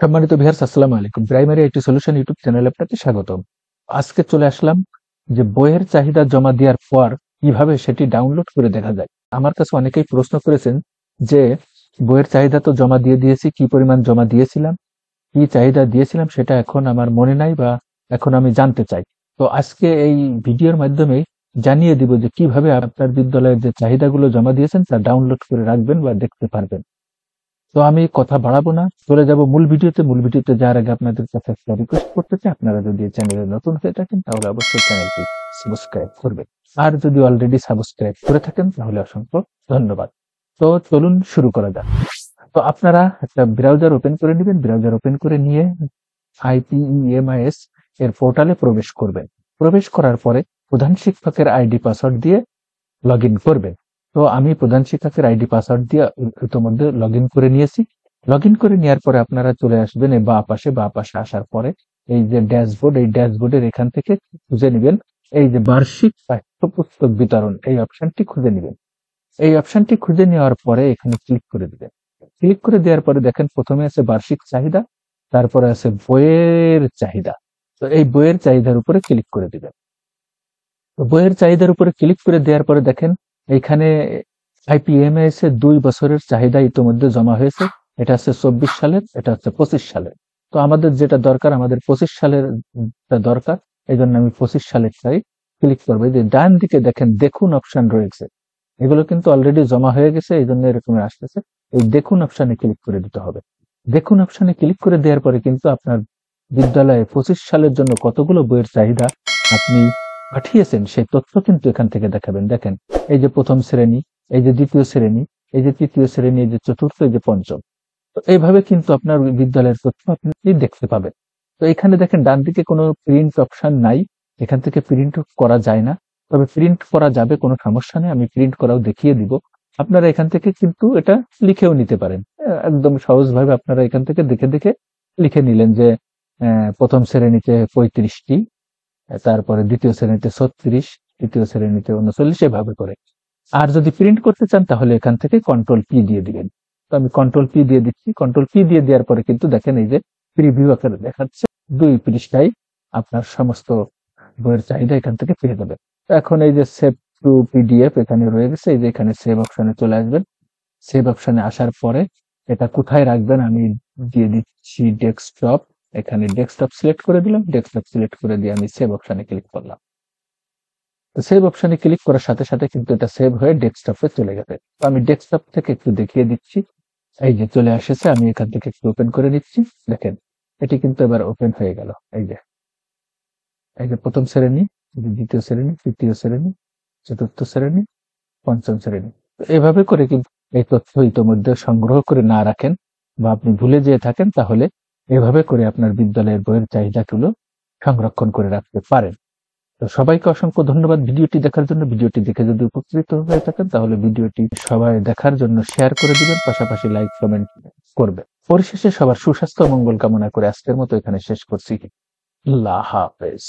সম্মানিত ভিউয়ার্স, আসসালামু আলাইকুম। প্রাইমারি আইটি সলিউশন ইউটিউব চ্যানেলে আপনাকে স্বাগতম। আজকে চলে আসলাম যে বইয়ের চাহিদা জমা দেওয়ার পর কিভাবে সেটি ডাউনলোড করে দেখা যায়। আমার কাছে অনেকেই প্রশ্ন করেছেন যে বইয়ের চাহিদা তো জমা দিয়ে দিয়েছি, কি পরিমাণ জমা দিয়েছিলাম, কি চাহিদা দিয়েছিলাম সেটা এখন আমার মনে নাই বা এখন আমি জানতে চাই। তো আজকে এই ভিডিওর মাধ্যমে জানিয়ে দিব যে কিভাবে আপনার বিদ্যালয়ের যে চাহিদাগুলো জমা দিয়েছেন তা ডাউনলোড করে রাখবেন বা দেখতে পারবেন। তো আমি কথা বাড়াবো না, চলে যাব মূল ভিডিওতে। মূল ভিডিওতে যাওয়ার আগে আপনাদের কাছে একটা রিকোয়েস্ট করতে চাই, আপনারা যদি চ্যানেলে নতুন হয়ে থাকেন তাহলে অবশ্যই চ্যানেলটি সাবস্ক্রাইব করবেন, আর যদি অলরেডি সাবস্ক্রাইব করে থাকেন তাহলে অসংখ্য ধন্যবাদ। তো চলুন শুরু করা যাক। তো আপনারা একটা ব্রাউজার ওপেন করে নেবেন। ব্রাউজার ওপেন করে নিয়ে IPEMIS এর পোর্টালে প্রবেশ করবেন। প্রবেশ করার পরে প্রধান শিক্ষকের আইডি পাসওয়ার্ড দিয়ে লগ ইন করবেন। তো আমি প্রধান শিক্ষকের আইডি পাসওয়ার্ড দিয়ে ইতিমধ্যে লগ ইন করে নিয়েছি। লগ ইন করে নেওয়ার পরে আপনারা চলে আসবেন এই বা পাশে আসার পরে এই যে ড্যাশবোর্ড, এই ড্যাশবোর্ডের এখান থেকে খুঁজে নেবেন এই যে বার্ষিক পাঠ্যপুস্তক বিতরণ, এই অপশনটি খুঁজে নেবেন। এই অপশনটি খুঁজে নেওয়ার পরে এখানে ক্লিক করে দিবেন। ক্লিক করে দেওয়ার পরে দেখেন প্রথমে আছে বার্ষিক চাহিদা, তারপরে আছে বইয়ের চাহিদা। তো এই বইয়ের চাহিদার উপরে ক্লিক করে দিবেন। তো বইয়ের চাহিদার উপরে ক্লিক করে দেওয়ার পরে দেখেন এইখানে IPMIS এর 2 বছরের চাহিদা ইতিমধ্যে জমা হয়েছে। এটা হচ্ছে 24 সালের, এটা হচ্ছে 25 সালের। তো আমাদের যেটা দরকার, আমাদের 25 সালের দরকার, এই জন্য আমি 25 সালের চাই ক্লিক করবো। এই যে ডান দিকে দেখেন দেখুন অপশন রয়েছে, এগুলো কিন্তু অলরেডি জমা হয়ে গেছে, এই জন্য এরকম আসতেছে। এই দেখুন অপশনে ক্লিক করে দিতে হবে। দেখুন অপশনে ক্লিক করে দেওয়ার পরে কিন্তু আপনার বিদ্যালয়ে 25 সালের জন্য কতগুলো বইয়ের চাহিদা আপনি পাঠিয়েছেন সেই তথ্য কিন্তু এখান থেকে দেখাবেন। দেখেন এই যে প্রথম শ্রেণী, এই যে দ্বিতীয় শ্রেণী, এই যে তৃতীয় শ্রেণী, এই যে চতুর্থ, এই যে পঞ্চম। তো এইভাবে কিন্তু আপনার বিদ্যালয়ের তথ্য আপনি দেখতে পাবেন। তো এখানে দেখেন ডান দিকে কোনো প্রিন্ট অপশন নাই, এখান থেকে প্রিন্ট করা যায় না। তবে প্রিন্ট করা যাবে, কোনো সমস্যা নেই, আমি প্রিন্ট করাও দেখিয়ে দিব। আপনারা এখান থেকে কিন্তু এটা লিখেও নিতে পারেন। একদম সহজভাবে আপনারা এখান থেকে দেখে দেখে লিখে নিলেন যে প্রথম শ্রেণীতে 35টি, তারপরে দ্বিতীয় শ্রেণীতে 36, তৃতীয় শ্রেণীতে 39, এভাবে করে। আর যদি প্রিন্ট করতে চান তাহলে এখান থেকে Ctrl P দিয়ে দিবেন। তো আমি Ctrl P দিয়ে দিচ্ছি। Ctrl P দিয়ে দেওয়ার পরে কিন্তু দেখেন এই যে প্রিভিউ আকারে দেখাচ্ছে 2 পৃষ্ঠায় আপনার সমস্ত বইয়ের চাহিদা এখান থেকে পেয়ে যাবেন। তো এখন এই যে সেভ টু PDF এখানে রয়ে গেছে, এই যে এখানে সেভ অপশনে চলে আসবেন। সেভ অপশনে আসার পরে এটা কোথায় রাখবেন আমি দিয়ে দিচ্ছি ডেস্কটপ। এখানে ডেস্কটপ সিলেক্ট করে দিলাম, ডেস্কটপ সিলেক্ট করে দিয়ে আমি সেভ অপশনে ক্লিক করলাম। তো সেভ অপশনে ক্লিক করার সাথে সাথে কিন্তু এটা সেভ হয়ে ডেস্কটপে চলে গেছে। তো আমি ডেস্কটপ থেকে একটু দেখিয়ে দিচ্ছি। এই যে চলে আসছে, আমি এখান থেকে একটু ওপেন করে নিচ্ছি। দেখেন এটি কিন্তু এবার ওপেন হয়ে গেল। এই যে প্রথম শ্রেণী, দ্বিতীয় শ্রেণী, তৃতীয় শ্রেণী, চতুর্থ শ্রেণী, পঞ্চম শ্রেণী। তো এভাবে করে কিন্তু এই তথ্য ইতিমধ্যে সংগ্রহ করে না রাখেন বা আপনি ভুলে যেয়ে থাকেন, তাহলে এভাবে করে আপনার বিদ্যালয়ের বইয়ের চাহিদাগুলো সংরক্ষণ করে রাখতে পারেন। তো সবাইকে অসংখ্য ধন্যবাদ ভিডিওটি দেখার জন্য। ভিডিওটি দেখে যদি উপকৃত হয়ে থাকেন তাহলে ভিডিওটি সবাই দেখার জন্য শেয়ার করে দিবেন, পাশাপাশি লাইক কমেন্ট করবেন। পরিশেষে সবার সুস্বাস্থ্য ও মঙ্গল কামনা করে আজকের মতো এখানে শেষ করছি। আল্লাহ হাফেজ।